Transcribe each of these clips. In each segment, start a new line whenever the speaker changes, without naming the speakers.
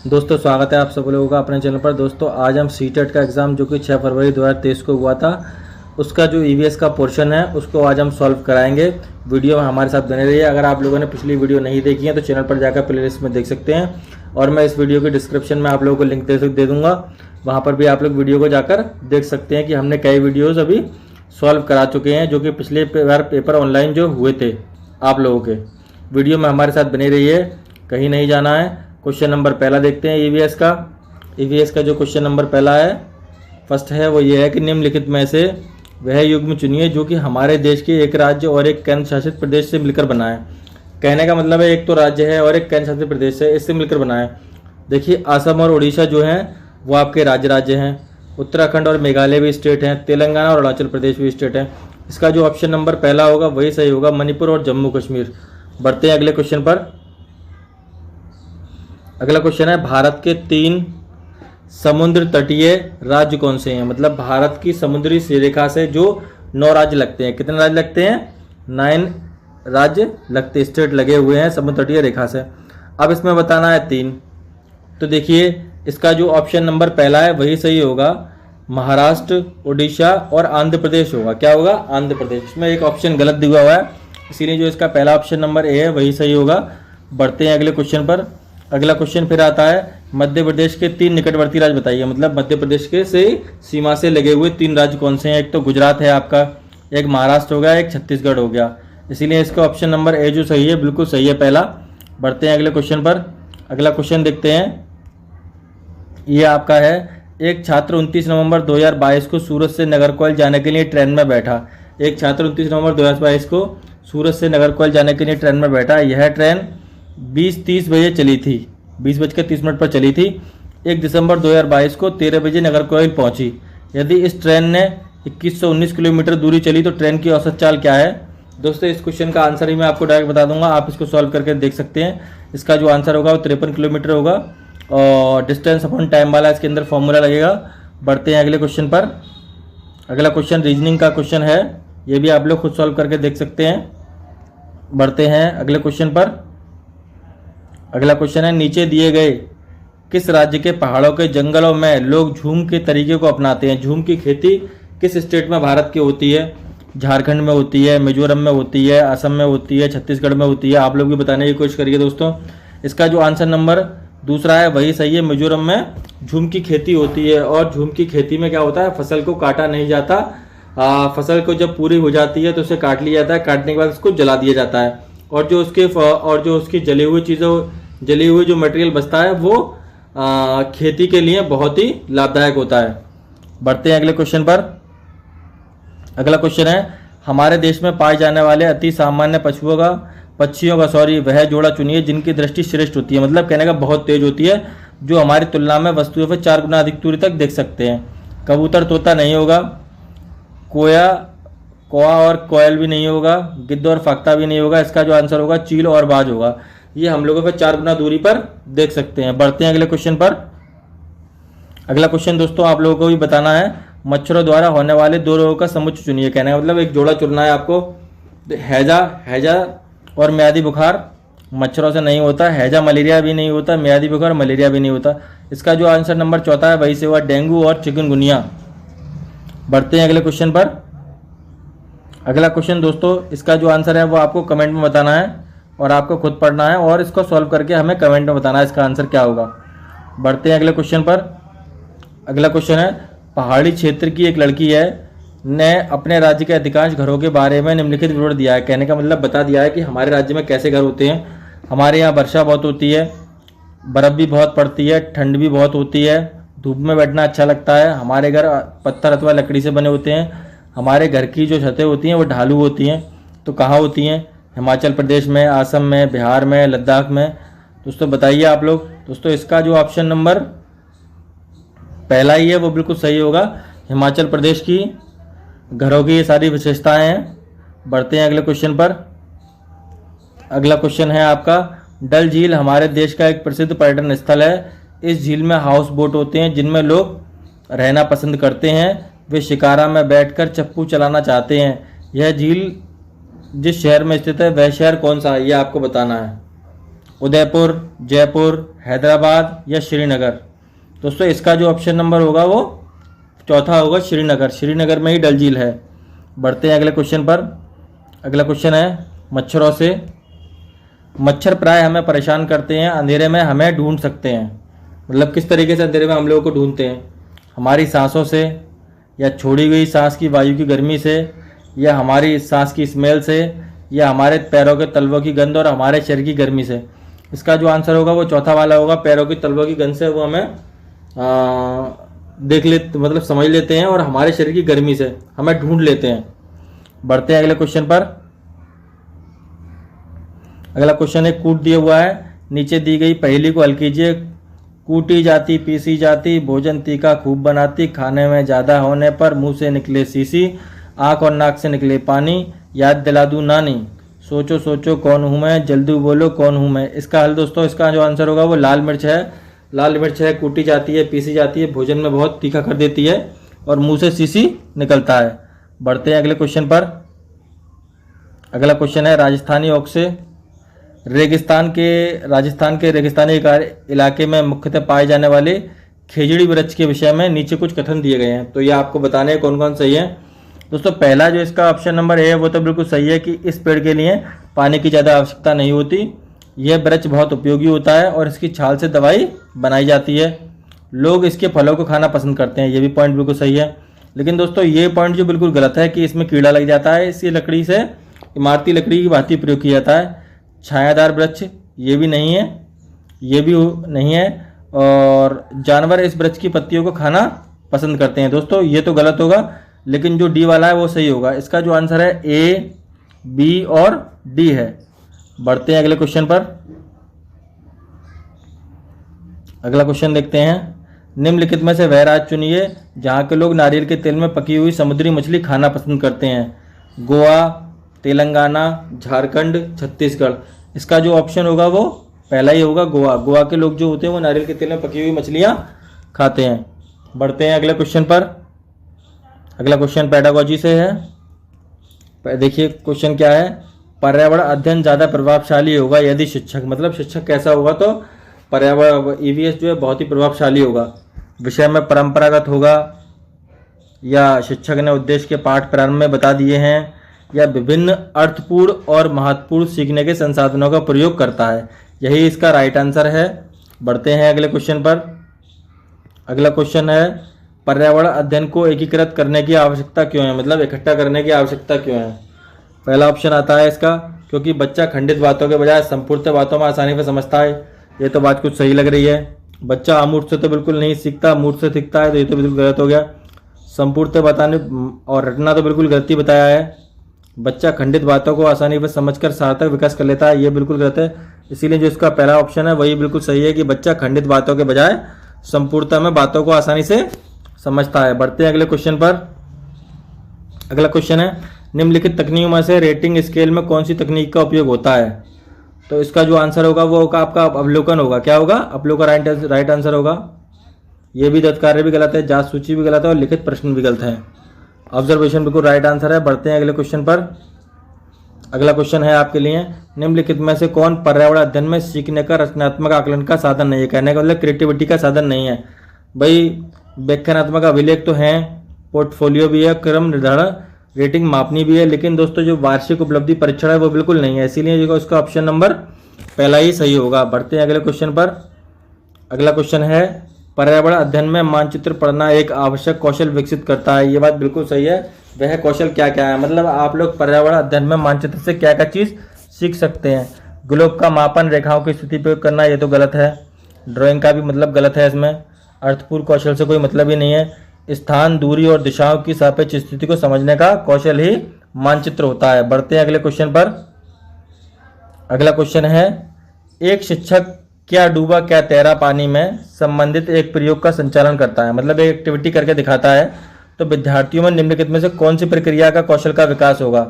दोस्तों स्वागत है आप सब लोगों का अपने चैनल पर। दोस्तों आज हम सीटेट का एग्ज़ाम जो कि 6 फरवरी 2023 को हुआ था उसका जो ईवीएस का पोर्शन है उसको आज हम सॉल्व कराएंगे। वीडियो में हमारे साथ बने रहिए। अगर आप लोगों ने पिछली वीडियो नहीं देखी है तो चैनल पर जाकर प्लेलिस्ट में देख सकते हैं और मैं इस वीडियो के डिस्क्रिप्शन में आप लोगों को लिंक दे दूँगा। वहाँ पर भी आप लोग वीडियो को जाकर देख सकते हैं कि हमने कई वीडियोज़ अभी सॉल्व करा चुके हैं जो कि पिछले बार पेपर ऑनलाइन जो हुए थे आप लोगों के। वीडियो में हमारे साथ बने रहिए, कहीं नहीं जाना है। क्वेश्चन नंबर पहला देखते हैं ईवीएस का जो क्वेश्चन नंबर पहला है फर्स्ट है वो ये है कि निम्नलिखित में से वह युग्म चुनिए जो कि हमारे देश के एक राज्य और एक केंद्र शासित प्रदेश से मिलकर बना है। कहने का मतलब है एक तो राज्य है और एक केंद्र शासित प्रदेश है, इससे मिलकर बना है। देखिए असम और उड़ीसा जो हैं वो आपके राज्य हैं, उत्तराखंड और मेघालय भी स्टेट हैं, तेलंगाना और अरुणाचल प्रदेश भी स्टेट हैं। इसका जो ऑप्शन नंबर पहला होगा वही सही होगा, मणिपुर और जम्मू कश्मीर। बढ़ते हैं अगले क्वेश्चन पर। अगला क्वेश्चन है भारत के 3 समुद्र तटीय राज्य कौन से हैं। मतलब भारत की समुद्री रेखा से जो 9 राज्य लगते हैं। कितने राज्य लगते हैं? 9 राज्य लगते, स्टेट लगे हुए हैं समुद्र तटीय रेखा से। अब इसमें बताना है 3। तो देखिए इसका जो ऑप्शन नंबर पहला है वही सही होगा, महाराष्ट्र, उड़ीसा और आंध्र प्रदेश होगा। क्या होगा? आंध्र प्रदेश। इसमें एक ऑप्शन गलत दिया हुआ है, इसीलिए जो इसका पहला ऑप्शन नंबर ए है वही सही होगा। बढ़ते हैं अगले क्वेश्चन पर। अगला क्वेश्चन फिर आता है मध्य प्रदेश के 3 निकटवर्ती राज्य बताइए। मतलब मध्य प्रदेश के से सीमा से लगे हुए 3 राज्य कौन से हैं? एक तो गुजरात है आपका, एक महाराष्ट्र हो गया, एक छत्तीसगढ़ हो गया। इसीलिए इसका ऑप्शन नंबर ए जो सही है बिल्कुल सही है पहला। बढ़ते हैं अगले क्वेश्चन पर। अगला क्वेश्चन देखते हैं, ये आपका है एक छात्र 29 नवंबर 2022 को सूरत से नागरकोइल जाने के लिए ट्रेन में बैठा। एक छात्र 29 नवंबर 2022 को सूरत से नागरकोइल जाने के लिए ट्रेन में बैठा। यह ट्रेन 20:30 बजे चली थी, 20:30 पर चली थी। 1 दिसंबर 2022 को 13 बजे नागरकोइल पहुंची। यदि इस ट्रेन ने 2119 किलोमीटर दूरी चली तो ट्रेन की औसत चाल क्या है? दोस्तों इस क्वेश्चन का आंसर ही मैं आपको डायरेक्ट बता दूंगा, आप इसको सॉल्व करके देख सकते हैं। इसका जो आंसर होगा वो 53 किलोमीटर होगा और डिस्टेंस अपॉन टाइम वाला इसके अंदर फॉर्मूला लगेगा। बढ़ते हैं अगले क्वेश्चन पर। अगला क्वेश्चन रीजनिंग का क्वेश्चन है, ये भी आप लोग खुद सॉल्व करके देख सकते हैं। बढ़ते हैं अगले क्वेश्चन पर। अगला क्वेश्चन है नीचे दिए गए किस राज्य के पहाड़ों के जंगलों में लोग झूम के तरीके को अपनाते हैं? झूम की खेती किस स्टेट में भारत की होती है? झारखंड में होती है, मिजोरम में होती है, असम में होती है, छत्तीसगढ़ में होती है। आप लोग भी बताने की कोशिश करिए दोस्तों। इसका जो आंसर नंबर दूसरा है वही सही है, मिजोरम में झूम की खेती होती है। और झूम की खेती में क्या होता है, फसल को काटा नहीं जाता, फसल को जब पूरी हो जाती है तो उसे काट लिया जाता है, काटने के बाद उसको जला दिया जाता है और जो उसकी जली हुई जो मटेरियल बचता है वो खेती के लिए बहुत ही लाभदायक होता है। बढ़ते हैं अगले क्वेश्चन पर। अगला क्वेश्चन है हमारे देश में पाए जाने वाले अति सामान्य पक्षियों का वह जोड़ा चुनिए जिनकी दृष्टि श्रेष्ठ होती है। मतलब कहने का बहुत तेज होती है, जो हमारी तुलना में वस्तुओं पर 4 गुना अधिक दूरी तक देख सकते हैं। कबूतर तोता नहीं होगा, कौआ और कोयल भी नहीं होगा, गिद्ध और फाख्ता भी नहीं होगा। इसका जो आंसर होगा चील और बाज होगा। ये हम लोगों पर 4 गुना दूरी पर देख सकते हैं। बढ़ते हैं अगले क्वेश्चन पर। अगला क्वेश्चन दोस्तों आप लोगों को भी बताना है, मच्छरों द्वारा होने वाले 2 रोगों का समुच्चय चुनिए। कहने का मतलब एक जोड़ा चुनना है आपको। हैजा और म्यादी बुखार मच्छरों से नहीं होता, हैजा मलेरिया भी नहीं होता, म्यादी बुखार मलेरिया भी नहीं होता। इसका जो आंसर नंबर चौथा है वही से हुआ डेंगू और चिकनगुनिया। बढ़ते हैं अगले क्वेश्चन पर। अगला क्वेश्चन दोस्तों इसका जो आंसर है वो आपको कमेंट में बताना है और आपको खुद पढ़ना है और इसको सॉल्व करके हमें कमेंट में बताना है इसका आंसर क्या होगा। बढ़ते हैं अगले क्वेश्चन पर। अगला क्वेश्चन है पहाड़ी क्षेत्र की एक लड़की है ने अपने राज्य के अधिकांश घरों के बारे में निम्नलिखित विवरण दिया है। कहने का मतलब बता दिया है कि हमारे राज्य में कैसे घर होते हैं। हमारे यहाँ वर्षा बहुत होती है, बर्फ़ भी बहुत पड़ती है, ठंड भी बहुत होती है, धूप में बैठना अच्छा लगता है। हमारे घर पत्थर अथवा लकड़ी से बने होते हैं। हमारे घर की जो छतें होती हैं वो ढालू होती हैं। तो कहाँ होती हैं? हिमाचल प्रदेश में, असम में, बिहार में, लद्दाख में। दोस्तों बताइए आप लोग। दोस्तों इसका जो ऑप्शन नंबर पहला ही है वो बिल्कुल सही होगा, हिमाचल प्रदेश की घरों की ये सारी विशेषताएं हैं। बढ़ते हैं अगले क्वेश्चन पर। अगला क्वेश्चन है आपका डल झील हमारे देश का एक प्रसिद्ध पर्यटन स्थल है। इस झील में हाउस बोट होते हैं जिनमें लोग रहना पसंद करते हैं। वे शिकारा में बैठकर चप्पू चलाना चाहते हैं। यह झील जिस शहर में स्थित है वह शहर कौन सा है, यह आपको बताना है। उदयपुर, जयपुर, हैदराबाद या श्रीनगर। दोस्तों इसका जो ऑप्शन नंबर होगा वो चौथा होगा, श्रीनगर। श्रीनगर में ही डल झील है। बढ़ते हैं अगले क्वेश्चन पर। अगला क्वेश्चन है मच्छरों से। मच्छर प्राय हमें परेशान करते हैं, अंधेरे में हमें ढूंढ सकते हैं। मतलब किस तरीके से अंधेरे में हम लोगों को ढूंढते हैं? हमारी सांसों से, या छोड़ी गई सांस की वायु की गर्मी से, या हमारी सांस की स्मेल से, या हमारे पैरों के तलवों की गंध और हमारे शरीर की गर्मी से। इसका जो आंसर होगा वो चौथा वाला होगा, पैरों की तलवों की गंध से वो हमें देख लेते, मतलब समझ लेते हैं, और हमारे शरीर की गर्मी से हमें ढूंढ लेते हैं। बढ़ते हैं अगले क्वेश्चन पर। अगला क्वेश्चन है कूट दिया हुआ है, नीचे दी गई पहेली को हल कीजिए। कूटी जाती पीसी जाती, भोजन तीखा खूब बनाती, खाने में ज़्यादा होने पर मुंह से निकले सीसी, आँख और नाक से निकले पानी, याद दिला दूँ नानी, सोचो सोचो कौन हूँ मैं, जल्दी बोलो कौन हूँ मैं। इसका हल दोस्तों, इसका जो आंसर होगा वो लाल मिर्च है। लाल मिर्च है, कूटी जाती है, पीसी जाती है, भोजन में बहुत तीखा कर देती है और मुंह से सीसी निकलता है। बढ़ते हैं अगले क्वेश्चन पर। अगला क्वेश्चन है राजस्थानी ओक से। राजस्थान के रेगिस्तानी इलाके में मुख्यतः पाए जाने वाले खेजड़ी वृक्ष के विषय में नीचे कुछ कथन दिए गए हैं, तो ये आपको बताने हैं कौन कौन सही है। दोस्तों पहला जो इसका ऑप्शन नंबर है वो तो बिल्कुल सही है कि इस पेड़ के लिए पानी की ज़्यादा आवश्यकता नहीं होती। यह वृक्ष बहुत उपयोगी होता है और इसकी छाल से दवाई बनाई जाती है। लोग इसके फलों को खाना पसंद करते हैं, ये भी पॉइंट बिल्कुल सही है। लेकिन दोस्तों ये पॉइंट जो बिल्कुल गलत है कि इसमें कीड़ा लग जाता है। इसी लकड़ी से इमारती लकड़ी की भांति प्रयोग किया जाता है। छायादार वृक्ष ये भी नहीं है, ये भी नहीं है, और जानवर इस वृक्ष की पत्तियों को खाना पसंद करते हैं। दोस्तों ये तो गलत होगा, लेकिन जो डी वाला है वो सही होगा। इसका जो आंसर है ए, बी और डी है। बढ़ते हैं अगले क्वेश्चन पर। अगला क्वेश्चन देखते हैं। निम्नलिखित में से वह राज्य चुनिए जहाँ के लोग नारियल के तेल में पकी हुई समुद्री मछली खाना पसंद करते हैं। गोवा, तेलंगाना, झारखंड, छत्तीसगढ़। इसका जो ऑप्शन होगा वो पहला ही होगा, गोवा। गोवा के लोग जो होते हैं वो नारियल के तेल में पकी हुई मछलियाँ खाते हैं। बढ़ते हैं अगले क्वेश्चन पर। अगला क्वेश्चन पेडागोजी से है। देखिए क्वेश्चन क्या है। पर्यावरण अध्ययन ज़्यादा प्रभावशाली होगा यदि शिक्षक, मतलब शिक्षक कैसा होगा, तो पर्यावरण ईवीएस जो है बहुत ही प्रभावशाली होगा। विषय में परंपरागत होगा, या शिक्षक ने उद्देश्य के पाठ प्रारंभ में बता दिए हैं, या विभिन्न अर्थपूर्ण और महत्वपूर्ण सीखने के संसाधनों का प्रयोग करता है। यही इसका राइट आंसर है। बढ़ते हैं अगले क्वेश्चन पर। अगला क्वेश्चन है पर्यावरण अध्ययन को एकीकृत करने की आवश्यकता क्यों है, मतलब इकट्ठा करने की आवश्यकता क्यों है। पहला ऑप्शन आता है इसका, क्योंकि बच्चा खंडित बातों के बजाय संपूर्ण बातों में आसानी से समझता है। ये तो बात कुछ सही लग रही है। बच्चा अमूर्त से तो बिल्कुल नहीं सीखता, मूर्त से सीखता है, तो ये तो बिल्कुल गलत हो गया। संपूर्ण बताने और रटना तो बिल्कुल गलती बताया है। बच्चा खंडित बातों को आसानी से समझकर सार्थक विकास कर लेता है, ये बिल्कुल गलत है। इसीलिए जो इसका पहला ऑप्शन है वही बिल्कुल सही है कि बच्चा खंडित बातों के बजाय संपूर्णता में बातों को आसानी से समझता है। बढ़ते हैं अगले क्वेश्चन पर। अगला क्वेश्चन है निम्नलिखित तकनीकों में से रेटिंग स्केल में कौन सी तकनीक का उपयोग होता है। तो इसका जो आंसर होगा वो होगा आपका अवलोकन होगा। क्या होगा? अवलोकन राइट आंसर होगा। ये भी दत्तकार्य भी गलत है, जांच सूची भी गलत है और लिखित प्रश्न भी गलत है। ऑब्जर्वेशन बिल्कुल राइट आंसर है। बढ़ते हैं अगले क्वेश्चन पर। अगला क्वेश्चन है आपके लिए निम्नलिखित में से कौन पर्यावरण अध्ययन में सीखने का रचनात्मक आकलन का साधन नहीं है। कहने का मतलब क्रिएटिविटी का साधन नहीं है भाई। व्याख्यानात्मक अभिलेख तो हैं, पोर्टफोलियो भी है, क्रम निर्धारण, रेटिंग मापनी भी है, लेकिन दोस्तों जो वार्षिक उपलब्धि परीक्षण है वो बिल्कुल नहीं है। इसीलिए जो उसका ऑप्शन नंबर पहला ही सही होगा। बढ़ते हैं अगले क्वेश्चन पर। अगला क्वेश्चन है पर्यावरण अध्ययन में मानचित्र पढ़ना एक आवश्यक कौशल विकसित करता है। ये बात बिल्कुल सही है। वह कौशल क्या क्या है, मतलब आप लोग पर्यावरण अध्ययन में मानचित्र से क्या क्या चीज़ सीख सकते हैं। ग्लोब का मापन, रेखाओं की स्थिति प्रयोग करना, ये तो गलत है। ड्राइंग का भी मतलब गलत है इसमें। अर्थपूर्ण कौशल से कोई मतलब ही नहीं है। स्थान, दूरी और दिशाओं की सापेक्ष स्थिति को समझने का कौशल ही मानचित्र होता है। बढ़ते हैं अगले क्वेश्चन पर। अगला क्वेश्चन है एक शिक्षक क्या डूबा क्या तैरा पानी में संबंधित एक प्रयोग का संचालन करता है, मतलब एक एक्टिविटी करके दिखाता है। तो विद्यार्थियों में निम्नलिखित में से कौन सी प्रक्रिया का कौशल का विकास होगा।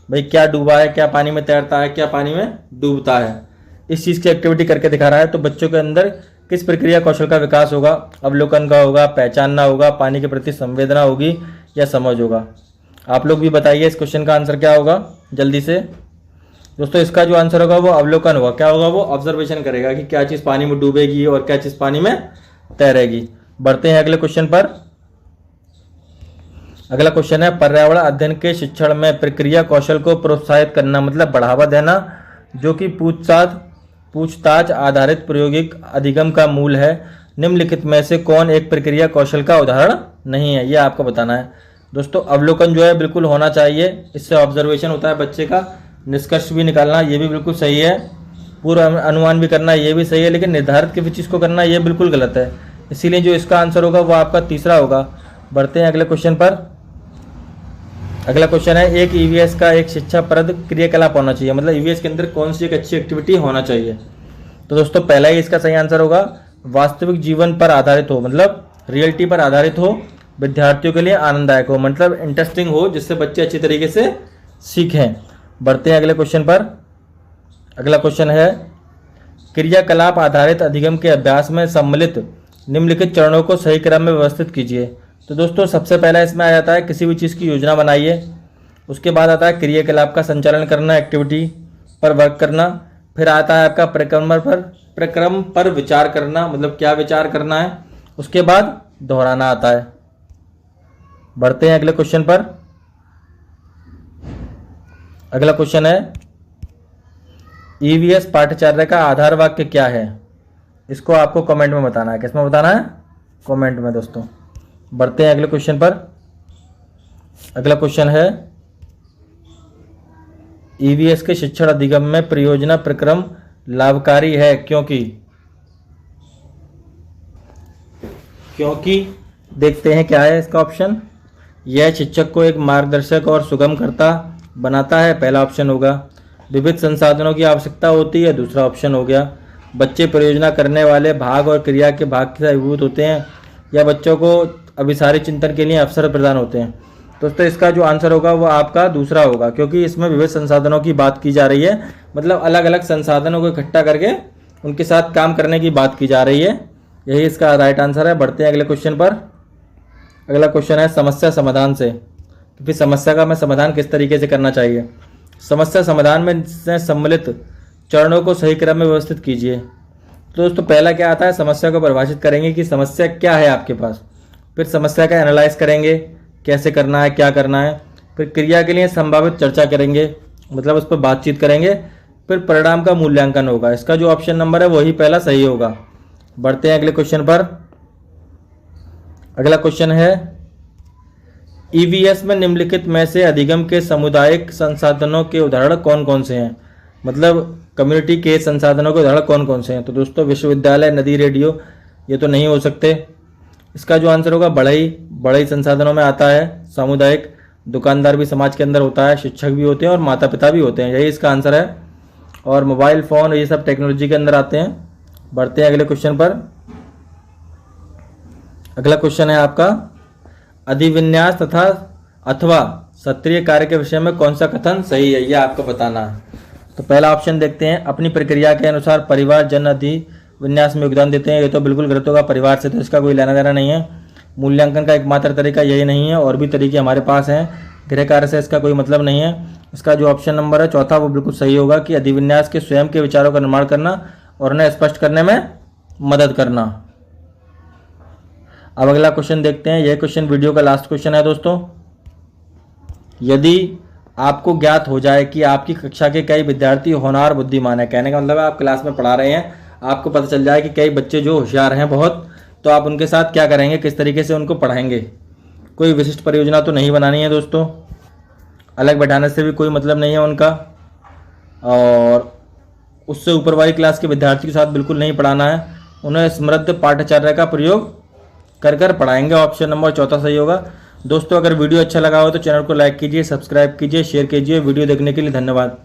भाई क्या डूबा है, क्या पानी में तैरता है, क्या पानी में डूबता है, इस चीज़ की एक्टिविटी करके दिखा रहा है। तो बच्चों के अंदर किस प्रक्रिया कौशल का विकास होगा। अवलोकन का होगा, पहचानना होगा, पानी के प्रति संवेदना होगी, या समझ होगा। आप लोग भी बताइए इस क्वेश्चन का आंसर क्या होगा जल्दी से। दोस्तों इसका जो आंसर होगा वो अवलोकन होगा। क्या होगा? वो ऑब्जर्वेशन करेगा कि क्या चीज़ पानी में डूबेगी और क्या चीज़ पानी में तैरेगी। बढ़ते हैं अगले क्वेश्चन पर। अगला क्वेश्चन है, पर्यावरण अध्ययन के शिक्षण में प्रक्रिया कौशल को प्रोत्साहित करना मतलब बढ़ावा देना, जो कि पूछताछ आधारित प्रायोगिक अधिगम का मूल है। निम्नलिखित में से कौन एक प्रक्रिया कौशल का उदाहरण नहीं है? ये आपको बताना है। दोस्तों अवलोकन जो है बिल्कुल होना चाहिए, इससे ऑब्जर्वेशन होता है बच्चे का, निष्कर्ष भी निकालना ये भी बिल्कुल सही है, पूर्व अनुमान भी करना ये भी सही है, लेकिन निर्धारित किसी चीज़ को करना ये बिल्कुल गलत है। इसीलिए जो इसका आंसर होगा वो आपका तीसरा होगा। बढ़ते हैं अगले क्वेश्चन पर। अगला क्वेश्चन है, एक ईवीएस का एक शिक्षाप्रद क्रियाकलाप होना चाहिए, मतलब ईवीएस के अंदर कौन सी एक अच्छी एक्टिविटी होना चाहिए? तो दोस्तों पहला ही इसका सही आंसर होगा, वास्तविक जीवन पर आधारित हो, मतलब रियलिटी पर आधारित हो, विद्यार्थियों के लिए आनंददायक हो, मतलब इंटरेस्टिंग हो, जिससे बच्चे अच्छी तरीके से सीखें। बढ़ते हैं अगले क्वेश्चन पर। अगला क्वेश्चन है, क्रियाकलाप आधारित अधिगम के अभ्यास में सम्मिलित निम्नलिखित चरणों को सही क्रम में व्यवस्थित कीजिए। तो दोस्तों सबसे पहला इसमें आ जाता है किसी भी चीज़ की योजना बनाइए, उसके बाद आता है क्रियाकलाप का संचालन करना, एक्टिविटी पर वर्क करना, फिर आता है आपका प्रक्रम पर विचार करना, मतलब क्या विचार करना है, उसके बाद दोहराना आता है। बढ़ते हैं अगले क्वेश्चन पर। अगला क्वेश्चन है, ईवीएस पाठ्यचर्या का आधार वाक्य क्या है? इसको आपको कमेंट में बताना है। किसमें बताना है? कमेंट में दोस्तों। बढ़ते हैं अगले क्वेश्चन पर। अगला क्वेश्चन है, ईवीएस के शिक्षण अधिगम में परियोजना प्रक्रम लाभकारी है क्योंकि देखते हैं क्या है इसका ऑप्शन। यह शिक्षक को एक मार्गदर्शक और सुगमकर्ता बनाता है, पहला ऑप्शन होगा। विविध संसाधनों की आवश्यकता होती है, दूसरा ऑप्शन हो गया। बच्चे परियोजना करने वाले भाग और क्रिया के भाग से अभिभूत होते हैं, या बच्चों को अभिसारी चिंतन के लिए अवसर प्रदान होते हैं। दोस्तों इसका जो आंसर होगा वो आपका दूसरा होगा, क्योंकि इसमें विविध संसाधनों की बात की जा रही है, मतलब अलग अलग संसाधनों को इकट्ठा करके उनके साथ काम करने की बात की जा रही है। यही इसका राइट आंसर है। बढ़ते हैं अगले क्वेश्चन पर। अगला क्वेश्चन है, समस्या समाधान से, फिर समस्या का मैं समाधान किस तरीके से करना चाहिए? समस्या समाधान में सम्मिलित चरणों को सही क्रम में व्यवस्थित कीजिए। तो दोस्तों पहला क्या आता है, समस्या को परिभाषित करेंगे कि समस्या क्या है आपके पास, फिर समस्या का एनालाइज करेंगे कैसे करना है, क्या करना है, फिर क्रिया के लिए संभावित चर्चा करेंगे, मतलब उस पर बातचीत करेंगे, फिर परिणाम का मूल्यांकन होगा। इसका जो ऑप्शन नंबर है वही पहला सही होगा। बढ़ते हैं अगले क्वेश्चन पर। अगला क्वेश्चन है, ईवीएस में निम्नलिखित में से अधिगम के सामुदायिक संसाधनों के उदाहरण कौन कौन से हैं, मतलब कम्युनिटी के संसाधनों के उदाहरण कौन कौन से हैं? तो दोस्तों विश्वविद्यालय, नदी, रेडियो ये तो नहीं हो सकते। इसका जो आंसर होगा बड़े संसाधनों में आता है। सामुदायिक, दुकानदार भी समाज के अंदर होता है, शिक्षक भी होते हैं और माता पिता भी होते हैं, यही इसका आंसर है। और मोबाइल फ़ोन ये सब टेक्नोलॉजी के अंदर आते हैं। बढ़ते हैं अगले क्वेश्चन पर। अगला क्वेश्चन है आपका, अधिविन्यास तथा अथवा सत्रीय कार्य के विषय में कौन सा कथन सही है, यह आपको बताना है। तो पहला ऑप्शन देखते हैं, अपनी प्रक्रिया के अनुसार परिवार जन अधिविन्यास में योगदान देते हैं, ये तो बिल्कुल गलत होगा। परिवार से तो इसका कोई लेना देना नहीं है। मूल्यांकन का एकमात्र तरीका यही नहीं है, और भी तरीके हमारे पास हैं। गृह कार्य से इसका कोई मतलब नहीं है। इसका जो ऑप्शन नंबर है चौथा वो बिल्कुल सही होगा कि अधिविन्यास के स्वयं के विचारों का निर्माण करना और उन्हें स्पष्ट करने में मदद करना। अब अगला क्वेश्चन देखते हैं। यह क्वेश्चन वीडियो का लास्ट क्वेश्चन है दोस्तों। यदि आपको ज्ञात हो जाए कि आपकी कक्षा के कई विद्यार्थी होनहार बुद्धिमान है, कहने का मतलब है आप क्लास में पढ़ा रहे हैं, आपको पता चल जाए कि कई बच्चे जो होशियार हैं बहुत, तो आप उनके साथ क्या करेंगे, किस तरीके से उनको पढ़ाएंगे? कोई विशिष्ट परियोजना तो नहीं बनानी है दोस्तों, अलग बैठाने से भी कोई मतलब नहीं है उनका, और उससे ऊपर वाली क्लास के विद्यार्थी के साथ बिल्कुल नहीं पढ़ाना है। उन्हें समृद्ध पाठ्यचर्या का प्रयोग कर पढ़ाएंगे। ऑप्शन नंबर चौथा सही होगा। दोस्तों अगर वीडियो अच्छा लगा हो तो चैनल को लाइक कीजिए, सब्सक्राइब कीजिए, शेयर कीजिए। वीडियो देखने के लिए धन्यवाद।